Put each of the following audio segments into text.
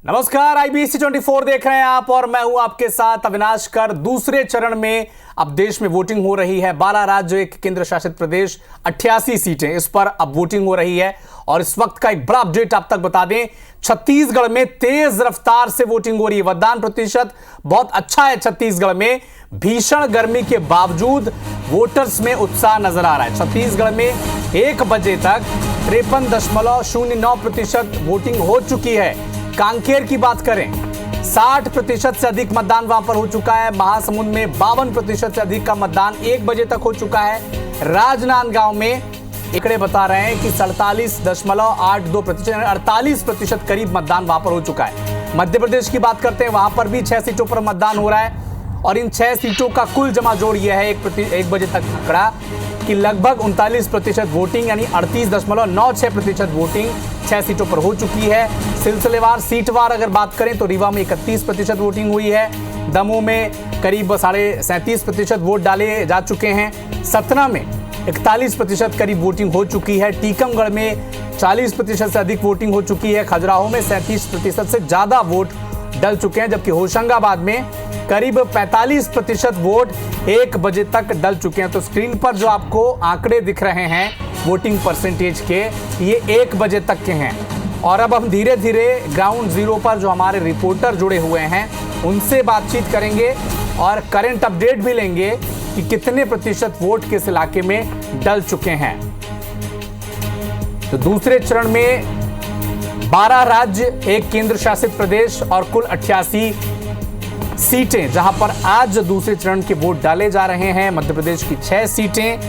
नमस्कार, IBC 24 देख रहे हैं आप और मैं हूं आपके साथ अविनाश कर। दूसरे चरण में अब देश में वोटिंग हो रही है। 12 राज्य, एक केंद्र शासित प्रदेश, 88 सीटें, इस पर अब वोटिंग हो रही है। और इस वक्त का एक बड़ा अपडेट आप तक बता दें, छत्तीसगढ़ में तेज रफ्तार से वोटिंग हो रही है। मतदान प्रतिशत बहुत अच्छा है छत्तीसगढ़ में। भीषण गर्मी के बावजूद वोटर्स में उत्साह नजर आ रहा है। छत्तीसगढ़ में 1 बजे तक 53.09% वोटिंग हो चुकी है। कांकेर की बात करें, 60% से अधिक मतदान वहां पर हो चुका है। महासमुंद में 52% से अधिक का मतदान 1 बजे तक हो चुका है। राजनांदगांव में इकड़े बता रहे हैं कि 47.82%, 48% करीब मतदान वहां पर हो चुका है। मध्य प्रदेश की बात करते हैं, वहां पर भी 6 सीटों पर मतदान हो रहा है और इन 6 सीटों का कुल जमा जोड़ यह है 1 बजे तक आंकड़ा कि लगभग 39% वोटिंग यानी 38.96% वोटिंग 6 सीटों पर हो चुकी है। सिलसिलेवार सीटवार अगर बात करें तो रीवा में 31% वोटिंग हुई है। दमोह में करीब 37.5% वोट डाले जा चुके हैं। सतना में 41% करीब वोटिंग हो चुकी है। टीकमगढ़ में 40% से अधिक वोटिंग हो चुकी है। खजुराहो में 37% से ज्यादा वोट डल चुके हैं, जबकि होशंगाबाद में करीब 45% वोट 1 बजे तक डल चुके हैं। तो स्क्रीन पर जो आपको आंकड़े दिख रहे हैं वोटिंग परसेंटेज के, ये 1 बजे तक के हैं। और अब हम धीरे धीरे ग्राउंड जीरो पर जो हमारे रिपोर्टर जुड़े हुए हैं उनसे बातचीत करेंगे और करंट अपडेट भी लेंगे कि कितने प्रतिशत वोट किस इलाके में डल चुके हैं। तो दूसरे चरण में 12 राज्य, एक केंद्र शासित प्रदेश और कुल 88 सीटें, जहां पर आज दूसरे चरण के वोट डाले जा रहे हैं। मध्य प्रदेश की 6 सीटें,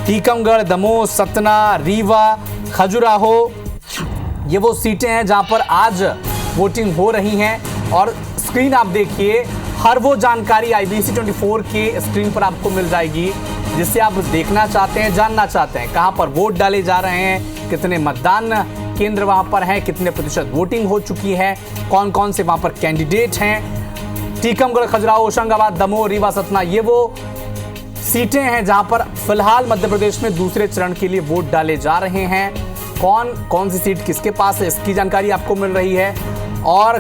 टीकमगढ़, दमोह, सतना, रीवा, खजुराहो, ये वो सीटें हैं जहां पर आज वोटिंग हो रही हैं। और स्क्रीन आप देखिए, हर वो जानकारी IBC 24 के स्क्रीन पर आपको मिल जाएगी जिससे आप देखना चाहते हैं, जानना चाहते हैं कहां पर वोट डाले जा रहे हैं, कितने मतदान केंद्र वहां पर हैं, कितने प्रतिशत वोटिंग हो चुकी है, कौन कौन से वहां पर कैंडिडेट हैं। टीकमगढ़, खजुराहो, होशंगाबाद, दमोह, रीवा, सतना, ये वो सीटें हैं जहां पर फिलहाल मध्य प्रदेश में दूसरे चरण के लिए वोट डाले जा रहे हैं। कौन कौन सी सीट किसके पास है, इसकी जानकारी आपको मिल रही है। और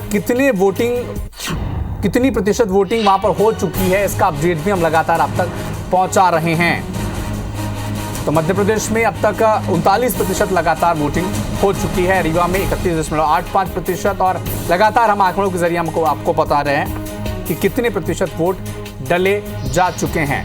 कितनी प्रतिशत वोटिंग वहां पर हो चुकी है, इसका अपडेट भी हम लगातार आप तक पहुंचा रहे हैं। तो मध्य प्रदेश में अब तक 39% लगातार वोटिंग हो चुकी है। रीवा में 31.85% और लगातार हम आंकड़ों के जरिए हमको आपको बता रहे हैं कि कितने प्रतिशत वोट डले जा चुके हैं।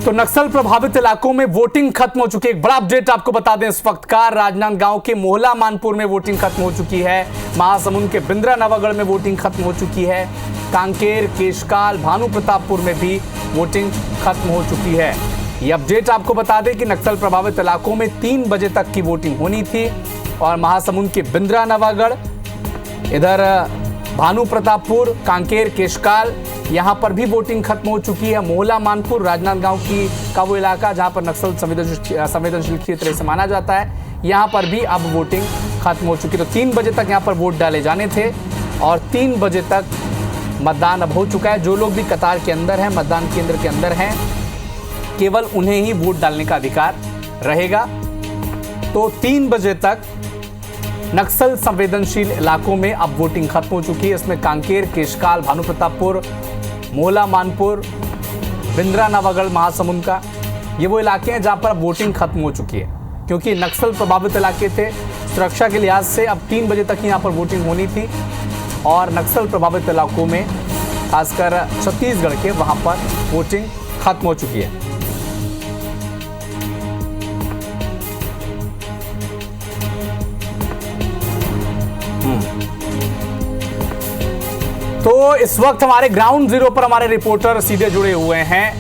तो नक्सल प्रभावित इलाकों में वोटिंग खत्म हो चुकी है। एक बड़ा अपडेट आपको बता दें इस वक्त का, राजनांदगांव के मोहला मानपुर में वोटिंग खत्म हो चुकी है। महासमुंद के बिंद्रा नवागढ़ में वोटिंग खत्म हो चुकी है। कांकेर, केशकाल, भानु प्रतापपुर में भी वोटिंग खत्म हो चुकी है। ये अपडेट आपको बता दें कि नक्सल प्रभावित इलाकों में 3 बजे तक की वोटिंग होनी थी और महासमुंद के बिंद्रा नवागढ़, इधर भानु प्रतापपुर, कांकेर, केशकाल, यहां पर भी वोटिंग खत्म हो चुकी है। मोहला मानपुर राजनांदगांव का वो इलाका जहां पर नक्सल संवेदनशील क्षेत्र से माना जाता है, यहां पर भी अब वोटिंग खत्म हो चुकी है। तो 3 बजे तक यहां पर वोट डाले जाने थे और 3 बजे तक मतदान अब हो चुका है। जो लोग भी कतार के अंदर हैं, मतदान केंद्र के अंदर हैं, केवल उन्हें ही वोट डालने का अधिकार रहेगा। तो 3 बजे तक नक्सल संवेदनशील इलाकों में अब वोटिंग खत्म हो चुकी है। इसमें कांकेर, केशकाल, भानु प्रतापपुर, मोहला मानपुर, बिंद्रा नवागढ़, महासमुंद का, ये वो इलाके हैं जहां पर अब वोटिंग खत्म हो चुकी है, क्योंकि नक्सल प्रभावित इलाके थे। सुरक्षा के लिहाज से अब 3 बजे तक यहां पर वोटिंग होनी थी और नक्सल प्रभावित इलाकों में खासकर छत्तीसगढ़ के वहां पर वोटिंग खत्म हो चुकी है। तो इस वक्त हमारे ग्राउंड जीरो पर हमारे रिपोर्टर सीधे जुड़े हुए हैं।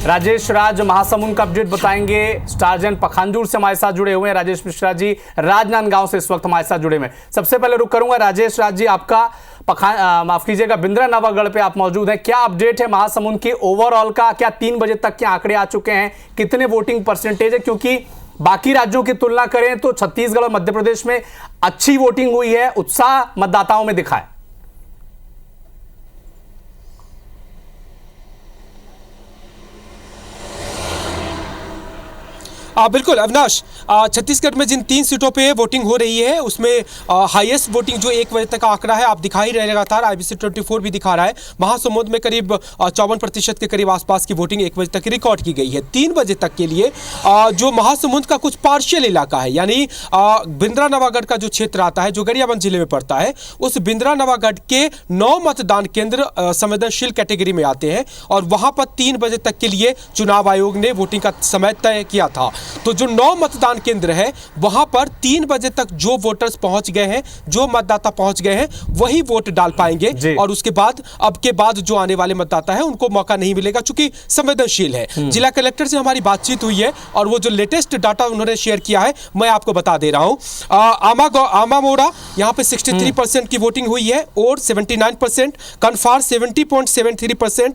राजेश राज महासमुंद का अपडेट बताएंगे। स्टारजन पखांजूर से हमारे साथ जुड़े हुए हैं राजेश मिश्रा जी, राजनांदगांव से इस वक्त हमारे साथ जुड़े हुए हैं। सबसे पहले रुक करूंगा राजेश राज जी, आपका माफ कीजिएगा, बिंद्रा नवागढ़ पे आप मौजूद हैं। क्या अपडेट है महासमुंद के ओवरऑल का? क्या 3 बजे तक के आंकड़े आ चुके हैं? कितने वोटिंग परसेंटेज है? क्योंकि बाकी राज्यों की तुलना करें तो छत्तीसगढ़ और मध्य प्रदेश में अच्छी वोटिंग हुई है, उत्साह मतदाताओं में दिखा है। बिल्कुल अविनाश, छत्तीसगढ़ में जिन 3 सीटों पे वोटिंग हो रही है उसमें हाईएस्ट वोटिंग जो 1 बजे तक का आंकड़ा है आप दिखा ही रहे लगातार, IBC 24 भी दिखा रहा है। महासमुंद में करीब 54% के करीब आसपास की वोटिंग 1 बजे तक रिकॉर्ड की गई है। 3 बजे तक के लिए जो महासमुंद का कुछ पार्शियल इलाका है, यानी बिंद्रा नवागढ़ का जो क्षेत्र आता है जो गरियाबंद जिले में पड़ता है, उस बिंद्रा नवागढ़ के 9 मतदान केंद्र संवेदनशील कैटेगरी में आते हैं और वहां पर 3 बजे तक के लिए चुनाव आयोग ने वोटिंग का समय तय किया था। तो जो 9 मतदान केंद्र है वहां पर 3 बजे तक जो वोटर्स पहुंच गए हैं, जो मतदाता पहुंच गए हैं, वही वोट डाल पाएंगे और उसके बाद अब के बाद जो आने वाले मतदाता है उनको मौका नहीं मिलेगा क्योंकि संवेदनशील है। जिला कलेक्टर से हमारी बातचीत हुई है और वो जो लेटेस्ट डाटा उन्होंने शेयर किया है मैं आपको बता दे रहा हूं। आमामोड़ा यहाँ पे 63% की वोटिंग हुई है और 79%, कनफार 70.73%,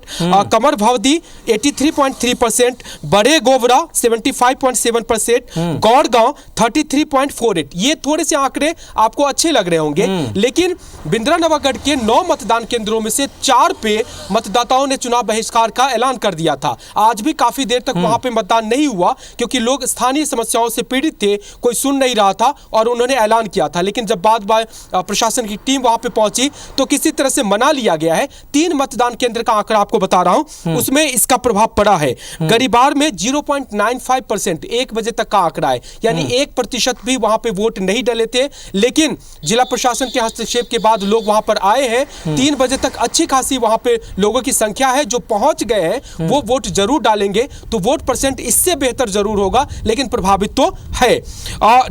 कमर भवदी 83.3%, बड़े गोबरा 75.7%, गौड़गांव 33.48। ये थोड़े से आंकड़े आपको अच्छे लग रहे होंगे, लेकिन बिंद्रा नवागढ़ के 9 मतदान केंद्रों में से 4 पे मतदाताओं ने चुनाव बहिष्कार का ऐलान कर दिया था। आज भी काफी देर तक वहां पे मतदान नहीं हुआ क्योंकि लोग स्थानीय समस्याओं से पीड़ित थे, कोई सुन नहीं रहा था और उन्होंने ऐलान किया था। लेकिन जब बाद प्रशासन की टीम वहां पे पहुंची तो किसी तरह से मना लिया गया है। 3 मतदान केंद्र का आंकड़ा आपको बता रहा हूं, उसमें इसका प्रभाव पड़ा है। गरीबार में 0.95%, 1 बजे तक का आंकड़ा है, यानी 1% भी वहां पे वोट नहीं डले थे। लेकिन जिला प्रशासन के हस्तक्षेप के बाद लोग वहां पर आए हैं। 3 बजे तक अच्छी खासी वहां पे लोगों की संख्या है जो पहुंच गए हैं, वो वोट जरूर डालेंगे। तो वोट परसेंट इससे बेहतर जरूर होगा, लेकिन प्रभावित तो है।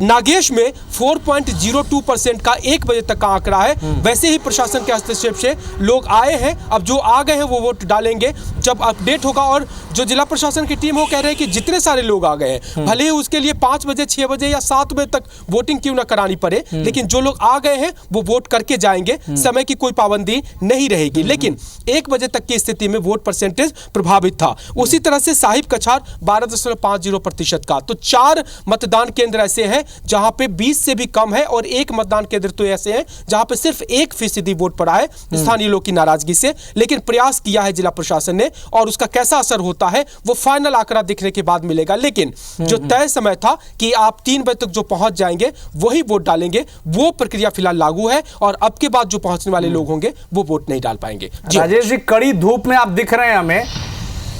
नागेश में 4.02% का 1 बजे तक का आंकड़ा है। वैसे ही प्रशासन के हस्तक्षेप से लोग आए हैं, अब जो आ गए हैं वो वोट डालेंगे जब अपडेट होगा। और जो जिला प्रशासन की टीम वो कह रहे हैं कि जितने सारे लोग आ गए हैं, भले ही उसके लिए 5 बजे 6 बजे या 7 बजे तक वोटिंग क्यों ना करानी पड़े, लेकिन जो लोग आ गए हैं वो वोट करके जाएंगे। समय की कोई पाबंदी नहीं रहेगी। लेकिन 1 बजे तक की स्थिति में वोट परसेंटेज प्रभावित था। उसी तरह से साहिब कछार 12.50% का। तो 4 मतदान केंद्र ऐसे हैं जहां पे 20 से भी कम है और 1 मतदान केंद्र तो ऐसे हैं जहां पे सिर्फ 1% वोट पड़ा है स्थानीय लोग की नाराजगी से। लेकिन प्रयास किया है जिला प्रशासन ने और उसका कैसा असर होता है वो फाइनल आंकड़ा दिखने के बाद मिलेगा। लेकिन जो तय समय था कि आप 3 बजे तक जो पहुंच जाएंगे वही वोट डालेंगे, वो प्रक्रिया फिलहाल लागू है और अब के बाद जो पहुंचने वाले लोग होंगे वो वोट नहीं डाल पाएंगे। राजेश जी, कड़ी धूप में आप दिख रहे हैं हमें,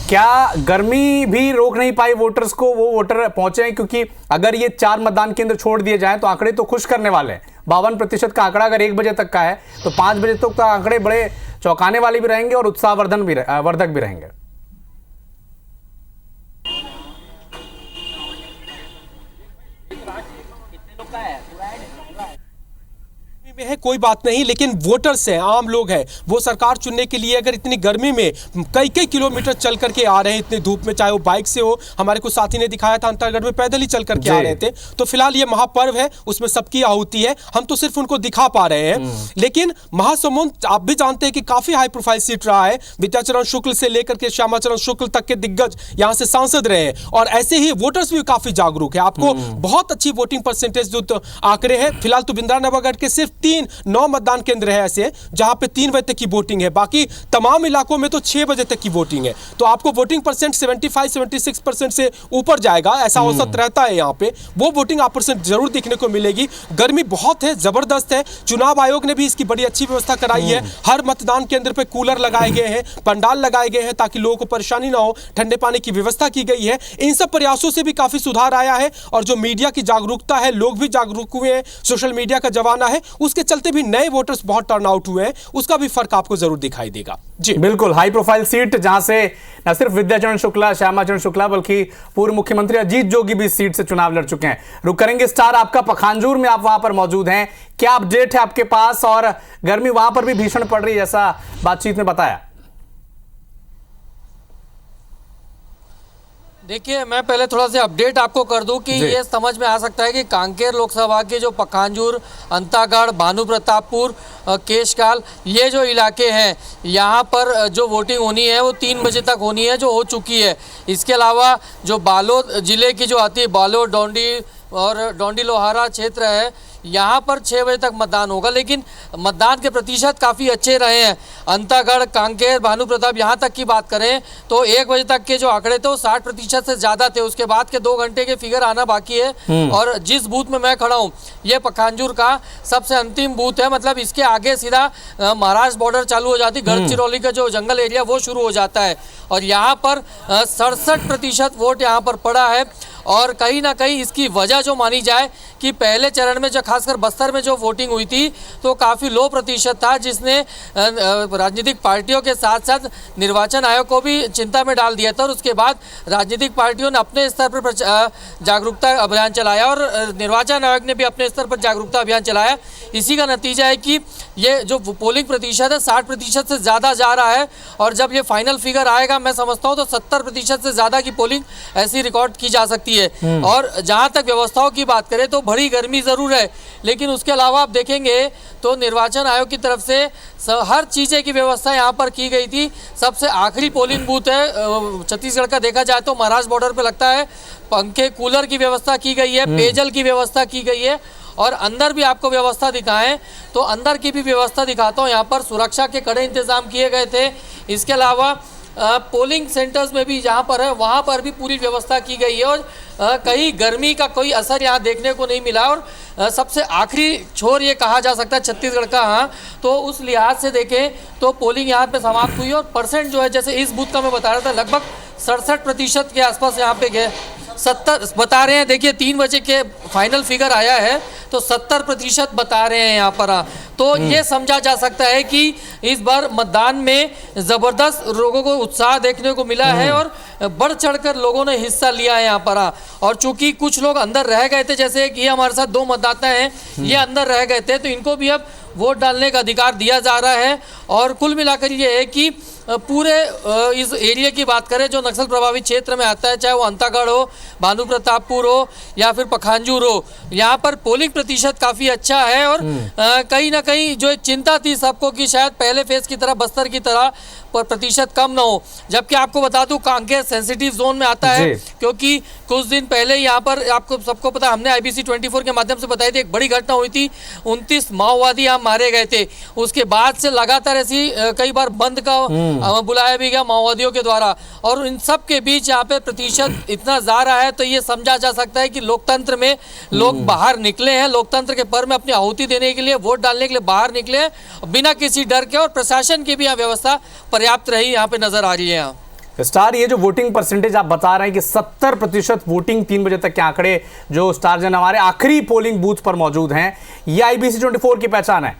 क्या गर्मी भी रोक नहीं पाई वोटर्स को? वो वोटर पहुंचे हैं क्योंकि अगर ये 4 मतदान केंद्र छोड़ दिए जाएं तो आंकड़े तो खुश करने वाले हैं। 52% का आंकड़ा अगर 1 बजे तक का है तो 5 बजे तक का आंकड़े बड़े चौंकाने वाले भी रहेंगे और उत्साहवर्धक भी रहेंगे। में है कोई बात नहीं, लेकिन वोटर्स हैं, आम लोग हैं, वो सरकार चुनने के लिए अगर इतनी गर्मी में कई किलोमीटर चल करके आ रहे हैं, इतनी धूप में, चाहे वो बाइक से हो, हमारे कुछ साथी ने दिखाया था अंतरगढ़ में पैदल ही चल करके आ रहे थे। तो फिलहाल ये महापर्व है, उसमें सबकी आहुति है, हम तो सिर्फ उनको दिखा पा रहे हैं। लेकिन महासमुंद आप भी जानते हैं कि काफी हाई प्रोफाइल सीट रहा है। विद्याचरण शुक्ल से लेकर के श्यामाचरण शुक्ल तक के दिग्गज यहाँ से सांसद रहे हैं और ऐसे ही वोटर्स भी काफी जागरूक है। आपको बहुत अच्छी वोटिंग परसेंटेज जो आंकड़े हैं, फिलहाल तो बिंद्रा नवागढ़ के सिर्फ 9 मतदान केंद्र है ऐसे जहां पे 3 बजे तक की वोटिंग है, बाकी तमाम इलाकों में तो 6 बजे तक की वोटिंग है। तो आपको वोटिंग परसेंट 75-76% से ऊपर जाएगा, ऐसा औसत रहता है यहाँ पे। वो वोटिंग आप परसेंट जरूर देखने को मिलेगी। गर्मी बहुत है, जबरदस्त है। चुनाव आयोग ने भी इसकी बड़ी अच्छी व्यवस्था कराई है। हर मतदान केंद्र पे कूलर लगाए गए हैं, पंडाल लगाए गए हैं ताकि लोगों को परेशानी ना हो, ठंडे पानी की व्यवस्था की गई है। इन सब प्रयासों से भी काफी सुधार आया है और जो मीडिया की जागरूकता है, लोग भी जागरूक हुए हैं, सोशल मीडिया का जमाना है, उसके चलते भी नए वोटर्स बहुत टर्न आउट हुए हैं। उसका भी फर्क आपको जरूर दिखाई देगा। जी बिल्कुल, हाई प्रोफाइल सीट जहां से न सिर्फ विद्याचरण शुक्ला, श्यामाचरण शुक्ला बल्कि पूर्व मुख्यमंत्री अजीत जोगी भी इस सीट से चुनाव लड़ चुके हैं। रुक करेंगे स्टार आपका पखांजूर में, आप वहां पर मौजूद हैं, क्या अपडेट है आपके पास? और गर्मी वहां पर भी भीषण पड़ रही है जैसा बातचीत में बताया। देखिए, मैं पहले थोड़ा सा अपडेट आपको कर दूं कि ये समझ में आ सकता है कि कांकेर लोकसभा के जो पखांजूर, अंतागढ़, भानु प्रतापपुर, केशकाल, ये जो इलाके हैं, यहाँ पर जो वोटिंग होनी है वो 3 बजे तक होनी है, जो हो चुकी है। इसके अलावा जो बालोद जिले की जो आती है, बालोद, डोंडी और डोंडी लोहारा क्षेत्र है, यहाँ पर 6 बजे तक मतदान होगा, लेकिन मतदान के प्रतिशत काफ़ी अच्छे रहे हैं। अंतागढ़, कांकेर, भानु प्रताप यहाँ तक की बात करें तो 1 बजे तक के जो आंकड़े थे वो 60% से ज़्यादा थे। उसके बाद के 2 घंटे के फिगर आना बाकी है। और जिस बूथ में मैं खड़ा हूँ ये पखांजूर का सबसे अंतिम बूथ है, मतलब इसके आगे सीधा महाराष्ट्र बॉर्डर चालू हो जाती, गढ़चिरौली का जो जंगल एरिया वो शुरू हो जाता है। और यहाँ पर 67% वोट यहाँ पर पड़ा है। और कहीं ना कहीं इसकी वजह जो मानी जाए कि पहले चरण में जो खासकर बस्तर में जो वोटिंग हुई थी तो काफ़ी लो प्रतिशत था, जिसने राजनीतिक पार्टियों के साथ साथ निर्वाचन आयोग को भी चिंता में डाल दिया था। और उसके बाद राजनीतिक पार्टियों ने अपने स्तर पर जागरूकता अभियान चलाया और निर्वाचन आयोग ने भी अपने स्तर पर जागरूकता अभियान चलाया। इसी का नतीजा है कि ये जो पोलिंग प्रतिशत है 60% से ज़्यादा जा रहा है। और जब ये फाइनल फिगर आएगा मैं समझता हूँ तो 70% से ज़्यादा की पोलिंग ऐसी रिकॉर्ड की जा सकती है। और जहाँ तक व्यवस्थाओं की बात करें तो बड़ी गर्मी ज़रूर है, लेकिन उसके अलावा आप देखेंगे तो निर्वाचन आयोग की तरफ से हर चीज़ें की व्यवस्था यहाँ पर की गई थी। सबसे आखिरी पोलिंग बूथ है छत्तीसगढ़ का, देखा जाए तो महाराष्ट्र बॉर्डर पे लगता है। पंखे कूलर की व्यवस्था की गई है, पेयजल की व्यवस्था की गई है। और अंदर भी आपको व्यवस्था दिखाएं तो अंदर की भी व्यवस्था दिखाता हूँ। यहाँ पर सुरक्षा के कड़े इंतजाम किए गए थे। इसके अलावा पोलिंग सेंटर्स में भी जहाँ पर है वहाँ पर भी पूरी व्यवस्था की गई है। और कहीं गर्मी का कोई असर यहाँ देखने को नहीं मिला। और सबसे आखिरी छोर ये कहा जा सकता है छत्तीसगढ़ का, हाँ, तो उस लिहाज से देखें तो पोलिंग यहाँ पे समाप्त हुई। और परसेंट जो है, जैसे इस बूथ का मैं बता रहा था, लगभग 67% के आसपास यहाँ पे गए। 70 बता रहे हैं, देखिए 3 बजे के फाइनल फिगर आया है तो 70% बता रहे हैं यहाँ पर। तो ये समझा जा सकता है कि इस बार मतदान में ज़बरदस्त लोगों को उत्साह देखने को मिला है और बढ़ चढ़कर लोगों ने हिस्सा लिया है यहाँ पर। और चूंकि कुछ लोग अंदर रह गए थे, जैसे कि हमारे साथ 2 मतदाता हैं, ये अंदर रह गए थे, तो इनको भी अब वोट डालने का अधिकार दिया जा रहा है। और कुल मिलाकर ये है कि पूरे इस एरिया की बात करें जो नक्सल प्रभावित क्षेत्र में आता है, चाहे वो अंतागढ़ हो, भानु प्रतापपुर हो या फिर पखांजूर हो, यहाँ पर पोलिंग प्रतिशत काफ़ी अच्छा है। और कहीं ना कहीं जो एक चिंता थी सबको कि शायद पहले फेज की तरह बस्तर की तरह पर प्रतिशत कम ना हो, जबकि आपको बता दूं कांकेर सेंसिटिव जोन में आता है, क्योंकि कुछ दिन पहले यहाँ पर आपको सबको पता, हमने IBC 24 के माध्यम से बताई थी, एक बड़ी घटना हुई थी, 29 माओवादी यहाँ मारे गए थे। उसके बाद से लगातार ऐसी कई बार बंद का बुलाया भी गया माओवादियों के द्वारा। और इन सब के बीच यहाँ पे प्रतिशत इतना जा रहा है तो ये समझा जा सकता है कि लोकतंत्र में लोग बाहर निकले हैं, लोकतंत्र के पर्व में अपनी आहुति देने के लिए, वोट डालने के लिए बाहर निकले हैं बिना किसी डर के। और प्रशासन की भी यहाँ व्यवस्था पर्याप्त रही यहाँ पे नजर आ रही है। यहाँ स्टार, ये जो वोटिंग परसेंटेज आप बता रहे हैं कि 70% वोटिंग 3 बजे तक के आंकड़े जो स्टार जन हमारे आखिरी पोलिंग बूथ पर मौजूद हैं, ये IBC 24 की पहचान है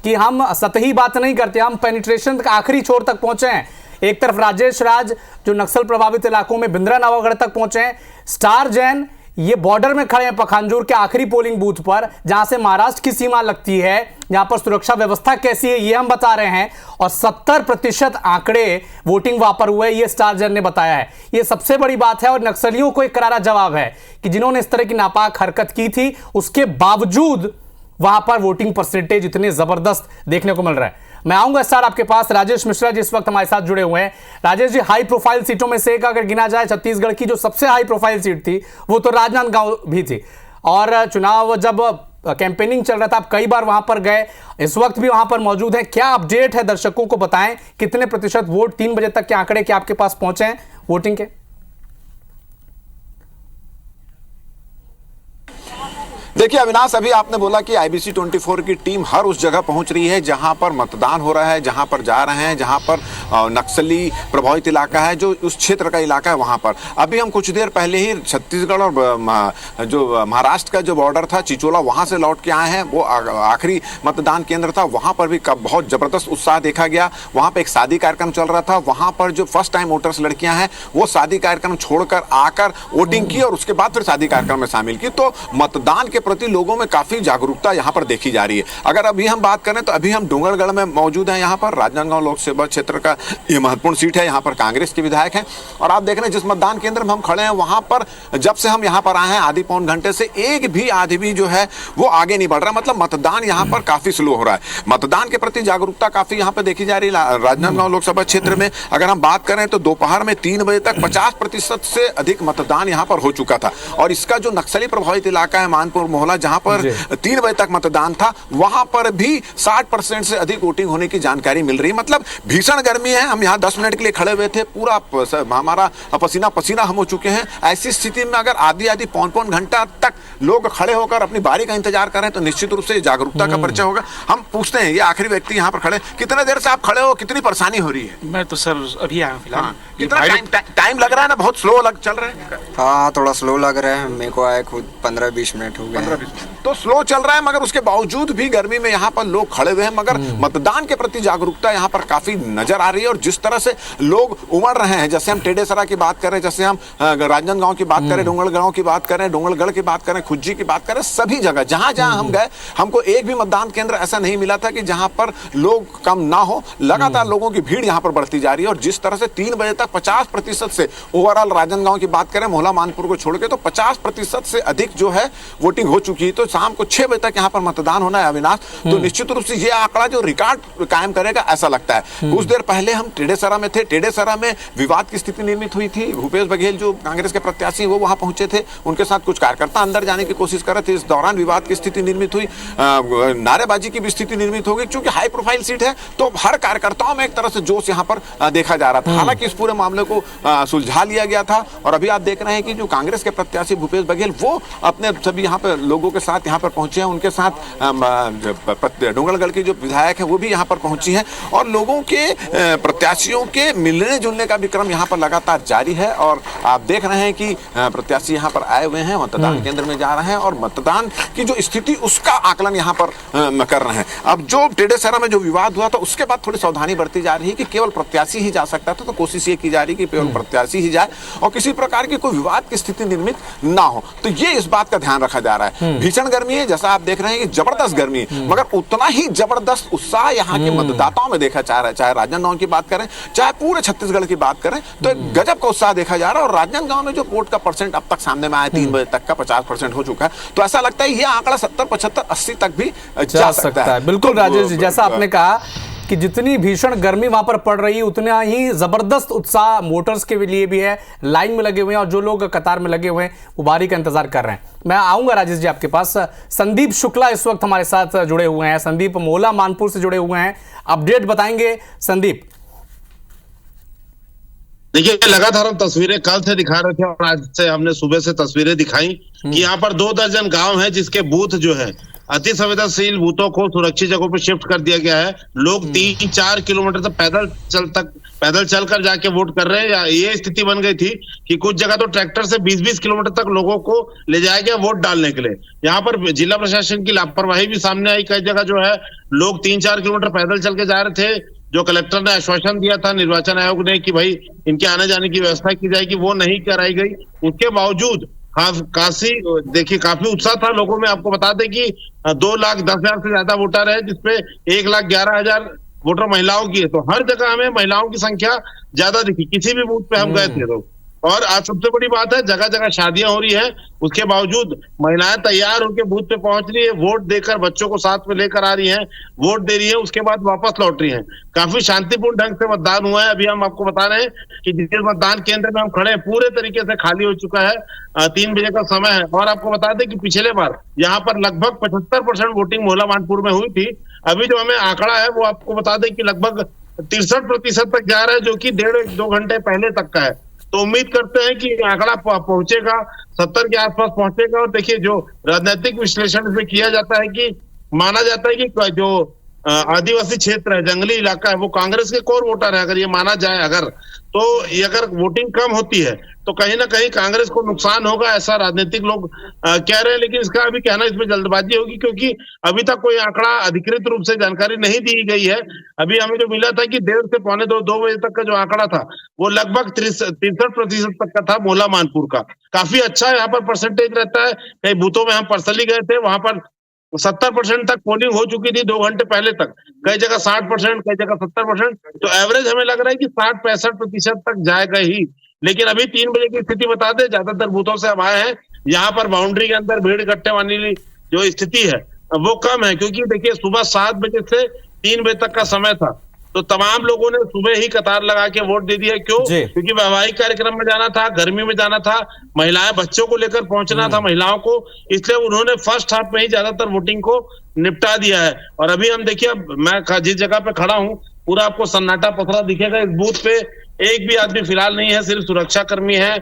कि हम सतही बात नहीं करते, हम पेनिट्रेशन तक आखिरी छोर तक पहुंचे हैं। एक तरफ राजेश राज जो नक्सल प्रभावित इलाकों में बिंद्रा नवागढ़ तक पहुंचे हैं, स्टार जैन ये बॉर्डर में खड़े हैं पखांजूर के आखिरी पोलिंग बूथ पर, जहां से महाराष्ट्र की सीमा लगती है, जहां पर सुरक्षा व्यवस्था कैसी है ये हम बता रहे हैं। और 70% आंकड़े वोटिंग वहां पर हुए, ये स्टार जैन ने बताया है। ये सबसे बड़ी बात है और नक्सलियों को एक करारा जवाब है कि जिन्होंने इस तरह की नापाक हरकत की थी उसके बावजूद वहां पर वोटिंग परसेंटेज इतने जबरदस्त देखने को मिल रहा है। मैं आऊंगा सर आपके पास, राजेश मिश्रा जी इस वक्त हमारे साथ जुड़े हुए हैं। राजेश जी, हाई प्रोफाइल सीटों में से एक अगर गिना जाए छत्तीसगढ़ की जो सबसे हाई प्रोफाइल सीट थी वो तो राजनांदगांव भी थी। और चुनाव जब कैंपेनिंग चल रहा था आप कई बार वहां पर गए, इस वक्त भी वहां पर मौजूद हैं। क्या अपडेट है, दर्शकों को बताएं कितने प्रतिशत वोट 3 बजे तक के आंकड़े के आपके पास पहुंचे हैं वोटिंग के? देखिए अविनाश, अभी आपने बोला कि IBC 24 की टीम हर उस जगह पहुंच रही है जहां पर मतदान हो रहा है, जहां पर जा रहे हैं, जहां पर नक्सली प्रभावित इलाका है, जो उस क्षेत्र का इलाका है वहां पर। अभी हम कुछ देर पहले ही छत्तीसगढ़ और जो महाराष्ट्र का जो बॉर्डर था चिचोला, वहां से लौट के आए हैं। वो आखिरी मतदान केंद्र था, वहां पर भी बहुत जबरदस्त उत्साह देखा गया। वहां पर एक शादी कार्यक्रम चल रहा था, वहां पर जो फर्स्ट टाइम वोटर्स लड़कियां हैं वो शादी कार्यक्रम छोड़कर आकर वोटिंग की और उसके बाद फिर शादी कार्यक्रम में शामिल की। तो मतदान के प्रति लोगों में काफी जागरूकता यहां पर देखी जा रही है। अगर अभी हम बात करें तो अभी हम डोंगरगढ़ में मौजूद हैं, यहां पर राजनांदगांव लोकसभा क्षेत्र का ये महत्वपूर्ण सीट है, यहाँ पर कांग्रेस के विधायक हैं। और आप देख रहे हैं जिस मतदान केंद्र में हम खड़े हैं वहां पर जब से हम यहाँ पर आए हैं आधी पौन घंटे से एक भी आदमी जो है वो आगे नहीं बढ़ रहा। मतलब मतदान यहाँ पर काफी स्लो हो रहा है। मतदान के प्रति जागरूकता काफी यहाँ पर देखी जा रही है। राजनांदगांव लोकसभा क्षेत्र में अगर हम बात करें तो दोपहर में 3 बजे तक 50% से अधिक मतदान यहाँ पर हो चुका था। और इसका जो नक्सली प्रभावित इलाका है मानपुर मोहल्ला, जहां पर 3 बजे तक मतदान था, वहां पर भी 60% से अधिक वोटिंग होने की जानकारी मिल रही है। मतलब भीषण गर्मी है। हम यहाँ 10 मिनट के लिए खड़े हुए थे, पूरा हमारा पसीना पसीना हम हो चुके हैं। ऐसी स्थिति में अगर आधी पौन घंटा तक लोग खड़े होकर अपनी बारी का इंतजार करें तो निश्चित रूप से जागरूकता का परिचय होगा। हम पूछते हैं, ये आखिरी व्यक्ति यहाँ पर खड़े, कितने देर से आप खड़े हो, कितनी परेशानी हो रही है? मैं तो सर अभी आया हूँ फिलहाल। कितना टाइम लग रहा है ना? बहुत स्लो चल रहा है। हाँ, थोड़ा स्लो लग रहा है। मेरे को आए खुद 15-20 मिनट हो गए। तो स्लो चल रहा है, मगर उसके बावजूद भी गर्मी में यहाँ पर लोग खड़े हुए हैं। मगर मतदान के प्रति जागरूकता यहाँ पर काफी नजर आ रही है। और जिस तरह से लोग उमड़ रहे हैं, जैसे हम टेडेसरा की बात करें, जैसे हम राजनांदगांव की बात करें, डोंगरगांव की बात करें, डोंगरगढ़ की बात करें, खुज्जी की बात करें, सभी जगह जहां जहां हम गए हमको एक भी मतदान केंद्र ऐसा नहीं मिला था कि जहां पर लोग कम ना हो। लगातार लोगों की भीड़ यहाँ पर बढ़ती जा रही है। और जिस तरह से 3 बजे तक 50% से ओवरऑल राजनांदगांव की बात करें, मोहला मानपुर को छोड़ के, तो 50% से अधिक जो है वोटिंग हो चुकी है। तो शाम को 6 बजे तक यहाँ पर मतदान होना है अविनाश। तो निश्चित रूप से ये आंकड़ा जो रिकॉर्ड कायम करेगा ऐसा लगता है। कुछ देर पहले हम टेडेसरा में थे। टेडेसरा में विवाद की स्थिति निर्मित हुई थी। भूपेश बघेल जो कांग्रेस के प्रत्याशी वो वहां पहुंचे थे, उनके साथ कुछ कार्यकर्ता अंदर जाने की कोशिश कर रहे थे। इस दौरान विवाद की स्थिति निर्मित हुई, नारेबाजी की भी स्थिति निर्मित हो गई। क्योंकि हाई प्रोफाइल सीट है तो हर कार्यकर्ताओं में एक तरह से जोश यहाँ पर देखा जा रहा था। हालांकि इस पूरे मामले को सुलझा लिया गया था। और अभी आप देख रहे हैं कि जो कांग्रेस के प्रत्याशी भूपेश बघेल वो अपने सभी यहाँ पर लोगों के साथ यहाँ पर पहुंचे हैं। उनके साथ डोंगरगढ़ की जो विधायक है वो भी यहाँ पर पहुंची हैं। और लोगों के प्रत्याशियों के मिलने जुलने का भी क्रम यहाँ पर लगातार जारी है। और आप देख रहे हैं कि प्रत्याशी यहाँ पर आए हुए हैं, मतदान केंद्र में जा रहे हैं और मतदान की जो स्थिति उसका आकलन यहाँ पर कर रहे हैं। अब जो टेडेसरा में जो विवाद हुआ था उसके बाद थोड़ी सावधानी बरती जा रही है कि केवल प्रत्याशी ही जा सकता था। तो कोशिश ये की जा रही है कि केवल प्रत्याशी ही जाए और किसी प्रकार की कोई विवाद की स्थिति निर्मित ना हो। तो ये इस बात का ध्यान रखा जा रहा है। भीषण गर्मी है, जैसा आप देख रहे हैं कि जबरदस्त गर्मी है, मगर उतना ही जबरदस्त उत्साह यहाँ के मतदाताओं में देखा जा रहा है। चाहे राजनांदगांव की बात करें, चाहे पूरे छत्तीसगढ़ की बात करें, तो एक गजब का उत्साह देखा जा रहा है। और राजनांदगांव में जो वोट का परसेंट अब तक सामने में आया 3 बजे तक का 50% हो चुका है। तो ऐसा लगता है ये आंकड़ा 70, 75, 80 तक भी जा सकता है। बिल्कुल राजेश जी, जैसा आपने कहा कि जितनी भीषण गर्मी वहां पर पड़ रही है उतना ही जबरदस्त उत्साह वोटर्स के लिए भी है। लाइन में लगे हुए हैं और जो लोग कतार में लगे हुए हैं वो बारी का इंतजार कर रहे हैं। मैं आऊंगा राजेश जी आपके पास। संदीप शुक्ला इस वक्त हमारे साथ जुड़े हुए हैं। संदीप मोहला मानपुर से जुड़े हुए हैं, अपडेट बताएंगे संदीप। देखिए, लगातार हम तस्वीरें कल से दिखा रहे थे और आज से हमने सुबह से तस्वीरें दिखाई कि यहाँ पर 2 दर्जन गांव हैं जिसके बूथ जो है अति संवेदनशील बूथों को सुरक्षित जगहों पर शिफ्ट कर दिया गया है। लोग 3-4 किलोमीटर तक पैदल चलकर जाके वोट कर रहे हैं। ये स्थिति बन गई थी कि कुछ जगह तो ट्रैक्टर से 20-20 किलोमीटर तक लोगों को ले जाया गया वोट डालने के लिए। यहाँ पर जिला प्रशासन की लापरवाही भी सामने आई। कई जगह जो है लोग 3-4 किलोमीटर पैदल चल के जा रहे थे। जो कलेक्टर ने आश्वासन दिया था निर्वाचन आयोग ने कि भाई इनके आने जाने की व्यवस्था की जाएगी, वो नहीं कराई गई। उसके बावजूद काफी उत्साह था लोगों में। आपको बता दें कि 2,10,000 से ज्यादा वोटर है, जिसपे 1,11,000 वोटर महिलाओं की है। तो हर जगह हमें महिलाओं की संख्या ज्यादा दिखी, किसी भी बूथ पे हम गए थे तो। और आज सबसे बड़ी बात है, जगह जगह शादियां हो रही है, उसके बावजूद महिलाएं तैयार होकर बूथ पे पहुंच रही है, वोट देकर बच्चों को साथ में लेकर आ रही हैं, वोट दे रही है, उसके बाद वापस लौट रही हैं। काफी शांतिपूर्ण ढंग से मतदान हुआ है। अभी हम आपको बता रहे हैं कि जिस मतदान केंद्र में हम खड़े हैं पूरे तरीके से खाली हो चुका है। 3 बजे का समय है। और आपको बता दें कि पिछले बार यहाँ पर लगभग 75% वोटिंग मोहला मानपुर में हुई थी। अभी जो हमें आंकड़ा है वो आपको बता दें कि लगभग 63% तक जा रहा है, जो कि 1.5-2 घंटे पहले तक का है। तो उम्मीद करते हैं कि आंकड़ा पहुंचेगा, 70 के आसपास पहुंचेगा। और देखिए, जो राजनीतिक विश्लेषण इसमें किया जाता है कि माना जाता है कि जो आदिवासी क्षेत्र है, जंगली इलाका है, वो कांग्रेस के कोर वोटर है। अगर ये माना जाए अगर वोटिंग कम होती है तो कहीं ना कहीं कांग्रेस को नुकसान होगा, ऐसा राजनीतिक लोग कह रहे हैं। लेकिन इसका अभी कहना, इसमें जल्दबाजी होगी क्योंकि अभी तक कोई आंकड़ा अधिकृत रूप से जानकारी नहीं दी गई है। अभी हमें जो मिला था कि 1:30 से पौने 2 बजे तक का जो आंकड़ा था वो लगभग 63% तक का था मोहला मानपुर का। काफी अच्छा यहाँ पर परसेंटेज रहता है। कई बूथों में हम पर्सनली गए थे, वहां पर 70% तक पोलिंग हो चुकी थी 2 घंटे पहले तक, कई जगह 60%, कई जगह 70%, तो एवरेज हमें लग रहा है कि 60-65% तक जाएगा ही। लेकिन अभी 3 बजे की स्थिति बता दें, ज्यादातर बूथों से हम आए हैं, यहाँ पर बाउंड्री के अंदर भीड़ इकट्ठे वाली जो स्थिति है वो कम है, क्योंकि देखिए सुबह 7 बजे से 3 बजे तक का समय था, तो तमाम लोगों ने सुबह ही कतार लगा के वोट दे दिया। क्यों? क्योंकि वैवाहिक कार्यक्रम में जाना था, गर्मी में जाना था, महिलाएं बच्चों को लेकर पहुंचना था महिलाओं को, इसलिए उन्होंने फर्स्ट हाफ में ही ज्यादातर वोटिंग को निपटा दिया है। और अभी हम देखिए, मैं जिस जगह पे खड़ा हूँ पूरा आपको सन्नाटा पथरा दिखेगा। इस बूथ पे एक भी आदमी फिलहाल नहीं है, सिर्फ सुरक्षा कर्मी है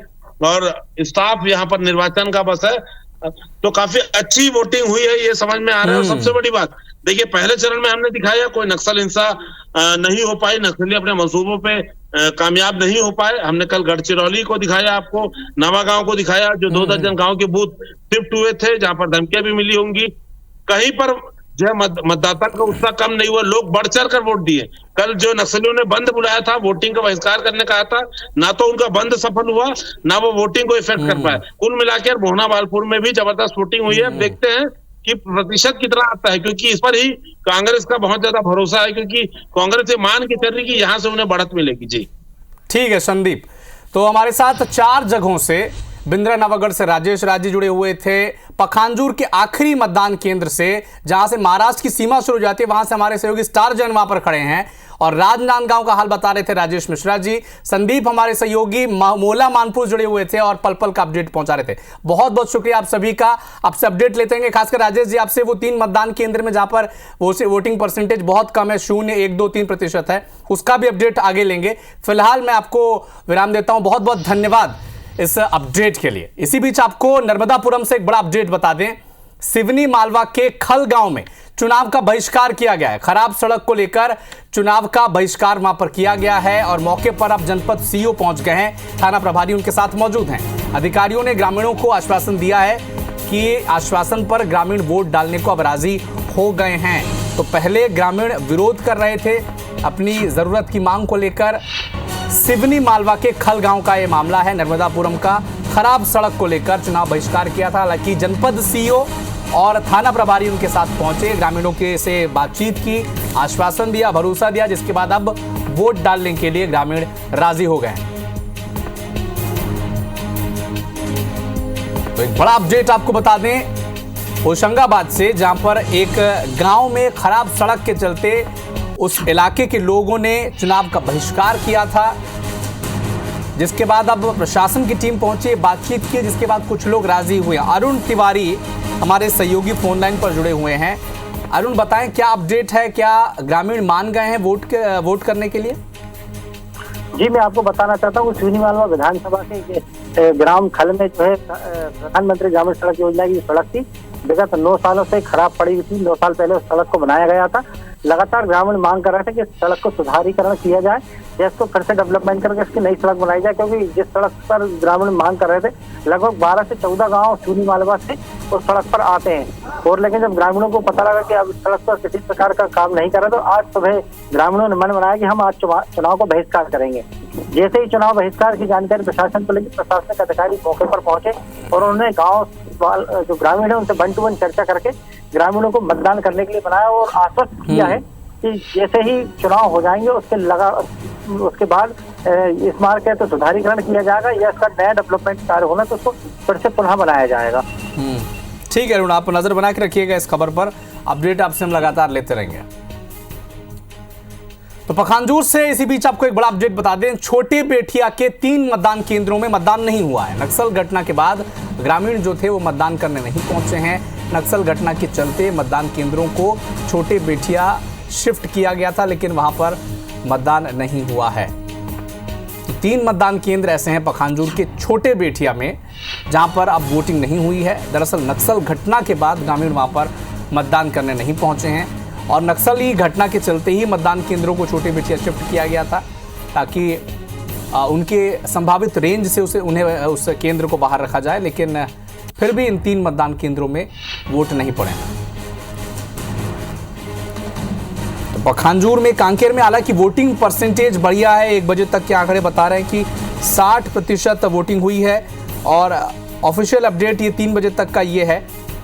और स्टाफ यहाँ पर निर्वाचन का बस है। तो काफी अच्छी वोटिंग हुई है, ये समझ में आ रहा है। और सबसे बड़ी बात देखिए, पहले चरण में हमने दिखाया कोई नक्सल हिंसा नहीं हो पाई, नक्सली अपने मंसूबों पे कामयाब नहीं हो पाए। हमने कल गढ़चिरौली को दिखाया, आपको नवागांव को दिखाया, जो 2 दर्जन गांव के बूथ शिफ्ट हुए थे, जहां पर धमकियां भी मिली होंगी। कहीं पर जो है मतदाता का उत्साह कम नहीं हुआ, लोग बढ़ चढ़ कर वोट दिए। कल जो नक्सलियों ने बंद बुलाया था, वोटिंग का बहिष्कार करने कहा था, ना तो उनका बंद सफल हुआ, ना वो वोटिंग को इफेक्ट कर पाए। कुल मिलाकर मोहना बालपुर में भी जबरदस्त वोटिंग हुई है। देखते हैं कि प्रतिशत कितना आता है, क्योंकि इस पर ही कांग्रेस का बहुत ज्यादा भरोसा है, क्योंकि कांग्रेस ये मान के चल रही कि यहां से उन्हें बढ़त मिलेगी। जी ठीक है संदीप, तो हमारे साथ 4 जगहों से बिंद्रा नवागढ़ से राजेश राजी जुड़े हुए थे, पखांजूर के आखिरी मतदान केंद्र से जहां से महाराष्ट्र की सीमा शुरू हो जाती है, वहां से हमारे सहयोगी स्टार जैन वहां पर खड़े हैं और राजनांदगांव का हाल बता रहे थे राजेश मिश्रा जी। संदीप हमारे सहयोगी मोला मानपुर जुड़े हुए थे और पल पल का अपडेट पहुंचा रहे थे। बहुत बहुत शुक्रिया आप सभी का, आपसे अपडेट लेते हैं खासकर राजेश जी आपसे, वो 3 मतदान केंद्र में जहां पर वोटिंग परसेंटेज बहुत कम है, 0, 1, 2, 3% है, उसका भी अपडेट आगे लेंगे। फिलहाल मैं आपको विराम देता हूं, बहुत बहुत धन्यवाद इस अपडेट के लिए। इसी बीच आपको नर्मदापुरम से एक बड़ा अपडेट बता दें, सिवनी मालवा के खल गांव में चुनाव का बहिष्कार किया गया है। खराब सड़क को लेकर चुनाव का बहिष्कार वहां पर किया गया है और मौके पर अब जनपद सीओ पहुंच गए हैं, थाना प्रभारी उनके साथ मौजूद हैं। अधिकारियों ने ग्रामीणों को आश्वासन दिया है कि आश्वासन पर ग्रामीण वोट डालने को अब राजी हो गए हैं। तो पहले ग्रामीण विरोध कर रहे थे अपनी जरूरत की मांग को लेकर। सिवनी मालवा के खल गांव का यह मामला है, नर्मदापुरम का, खराब सड़क को लेकर चुनाव बहिष्कार किया था। हालांकि जनपद सीओ और थाना प्रभारी उनके साथ पहुंचे, ग्रामीणों के से बातचीत की, आश्वासन दिया, भरोसा दिया, जिसके बाद अब वोट डालने के लिए ग्रामीण राजी हो गए। तो एक बड़ा अपडेट आपको बता दें होशंगाबाद से, जहां पर एक गांव में खराब सड़क के चलते उस इलाके के लोगों ने चुनाव का बहिष्कार किया था, जिसके बाद अब प्रशासन की टीम पहुंची, बातचीत की, जिसके बाद कुछ लोग राजी हुए। अरुण तिवारी हमारे सहयोगी फोन लाइन पर जुड़े हुए हैं। अरुण बताएं क्या अपडेट है, क्या ग्रामीण मान गए हैं वोट करने के लिए? जी मैं आपको बताना चाहता हूँ, सिवनी मालवा विधानसभा के ग्राम खल में जो है प्रधानमंत्री ग्रामीण सड़क योजना की सड़क थी, विगत 9 सालों से खराब पड़ी हुई थी। 9 साल पहले उस सड़क को बनाया गया था। लगातार ग्रामीण मांग कर रहे थे कि सड़क को सुधारीकरण किया जाए या इसको फिर से डेवलपमेंट करके इसकी नई सड़क बनाई जाए, क्योंकि जिस सड़क पर ग्रामीण मांग कर रहे थे, लगभग 12 से 14 गांव सिवनी मालवा से उस सड़क पर आते हैं। और लेकिन जब ग्रामीणों को पता लगा कि अब सड़क पर किसी प्रकार का काम नहीं कर रहे, तो आज सुबह ग्रामीणों ने मन बनाया कि हम आज चुनाव को बहिष्कार करेंगे। जैसे ही चुनाव बहिष्कार की जानकारी प्रशासन को लगी, प्रशासनिक अधिकारी मौके पर पहुंचे और उन्होंने गाँव जो ग्रामीण है उनसे 1 to 1 चर्चा करके ग्रामीणों को मतदान करने के लिए बनाया और आश्वस्त किया है कि जैसे ही चुनाव हो जाएंगे उसके बाद इस मार्ग के तो सुधारीकरण किया जाएगा या इसका नया डेवलपमेंट कार्य होना तो उसको फिर से पुनः बनाया जाएगा। ठीक है अरुण, आप नजर बना के रखिएगा इस खबर पर, अपडेट आपसे हम लगातार लेते रहेंगे। तो पखांजूर से इसी बीच आपको एक बड़ा अपडेट बता दें, छोटे बेठिया के 3 मतदान केंद्रों में मतदान नहीं हुआ है। नक्सल घटना के बाद ग्रामीण जो थे वो मतदान करने नहीं पहुंचे हैं। नक्सल घटना के चलते मतदान केंद्रों को छोटे बेठिया शिफ्ट किया गया था, लेकिन वहां पर मतदान नहीं हुआ है। तो 3 मतदान केंद्र ऐसे हैं पखांजूर के छोटे बेठिया में जहां पर अब वोटिंग नहीं हुई है। दरअसल नक्सल घटना के बाद ग्रामीण वहां पर मतदान करने नहीं पहुंचे हैं और नक्सली घटना के चलते ही मतदान केंद्रों को छोटे बेठिया शिफ्ट किया गया था, ताकि उनके संभावित रेंज से उन्हें उस केंद्र को बाहर रखा जाए। लेकिन फिर भी इन 3 मतदान केंद्रों में वोट नहीं पड़े। तो पखांजूर में, कांकेर में हालांकि वोटिंग परसेंटेज बढ़िया है। 1 बजे तक के आंकड़े बता रहे हैं कि 60% वोटिंग हुई है और ऑफिशियल अपडेट ये 3 बजे तक का ये है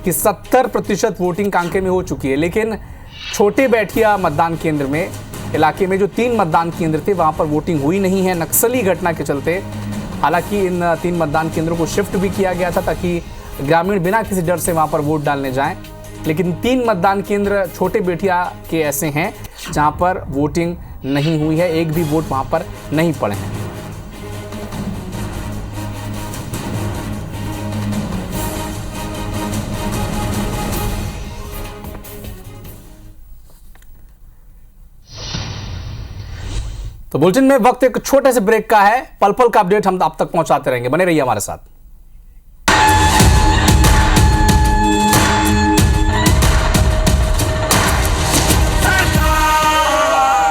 कि 70% वोटिंग कांकेर में हो चुकी है, लेकिन छोटे बैठिया मतदान केंद्र में इलाके में जो 3 मतदान केंद्र थे वहां पर वोटिंग हुई नहीं है नक्सली घटना के चलते। हालांकि इन 3 मतदान केंद्रों को शिफ्ट भी किया गया था ताकि ग्रामीण बिना किसी डर से वहां पर वोट डालने जाएं, लेकिन 3 मतदान केंद्र छोटे बेटिया के ऐसे हैं जहां पर वोटिंग नहीं हुई है, एक भी वोट वहां पर नहीं पड़े हैं। तो बुलेटिन में वक्त एक छोटे से ब्रेक का है। पल पल का अपडेट हम आप तक पहुंचाते रहेंगे, बने रहिए हमारे साथ।